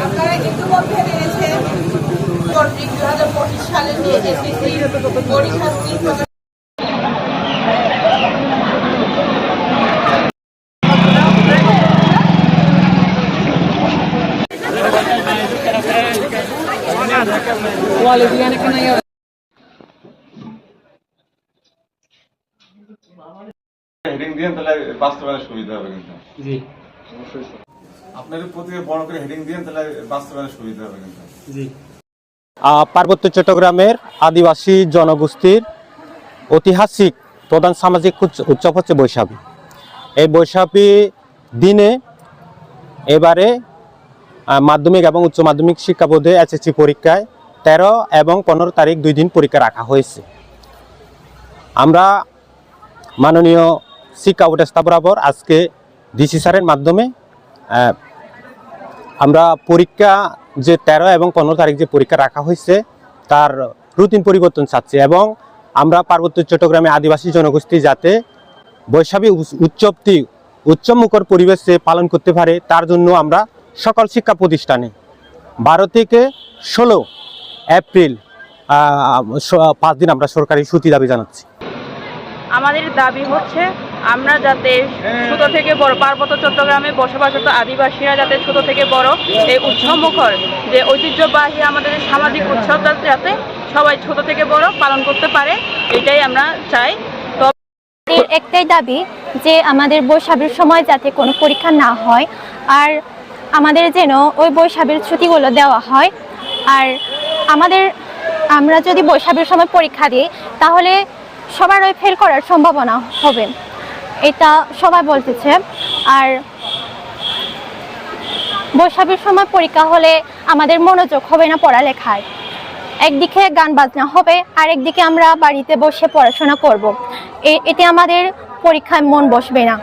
আপনারা ইতিমধ্যে জেনেছেন 2025 সালের যে এসএসসি পরীক্ষার্থী হেডিং দিয়েন তাহলে বাস্তবায়নের সুবিধা হবে কিন্তু জি অবশ্যই আপনাদের প্রত্যেকে বড় করে হেডিং দিয়েন তাহলে বাস্তবায়নের সুবিধা হবে কিন্তু জি। পার্বত্য চট্টগ্রামের আদিবাসী জনগোষ্ঠীর ঐতিহাসিক প্রধান সামাজিক উৎসব হচ্ছে বৈশাখী। এই বৈশাখী দিনে এবারে মাধ্যমিক এবং উচ্চ মাধ্যমিক শিক্ষা বোর্ডে এসএসসি পরীক্ষায় 13 এবং 15 তারিখ 2 দিন পরীক্ষা রাখা হয়েছে। আমরা মাননীয় শিক্ষা উপদেষ্টা বরাবর আজকে ডিসি স্যারের মাধ্যমে আমরা পরীক্ষা যে 13 এবং 15 তারিখ যে পরীক্ষা রাখা হয়েছে তার রুটিন পরিবর্তন চাচ্ছি এবং আমরা পার্বত্য চট্টগ্রামে আদিবাসী জনগোষ্ঠী যাতে বৈশাখী উৎসবটি উৎসবমুখর পরিবেশে পালন করতে পারে তার জন্য আমরা সকল শিক্ষা প্রতিষ্ঠানে 12 থেকে 16 এপ্রিল 5 দিন আমরা সরকারি ছুটি দাবি জানাচ্ছি। আমাদের দাবি হচ্ছে আমরা যাতে ছোট থেকে বড় পার্বত্য চট্টগ্রামে বসবাসরত আদিবাসীরা যাতে ছোট থেকে বড় এই উৎসবমুখর যে ঐতিহ্যবাহী আমাদের সামাজিক উৎসবটা যাতে সবাই ছোট থেকে বড় পালন করতে পারে এটাই আমরা চাই। একটাই দাবি যে আমাদের বৈশাখীর সময় যাতে কোনো পরীক্ষা না হয় আর আমাদের যেন ওই বৈশাখীর ছুটিগুলো দেওয়া হয়। আর আমরা যদি বৈশাখীর সময় পরীক্ষা দিই তাহলে সবার ওই ফেল করার সম্ভাবনা হবে, এটা সবাই বলতেছে। আর বৈশাখীর সময় পরীক্ষা হলে আমাদের মনোযোগ হবে না পড়ালেখায়, একদিকে গান বাজনা হবে আর একদিকে আমরা বাড়িতে বসে পড়াশোনা করব, এতে আমাদের পরীক্ষায় মন বসবে না।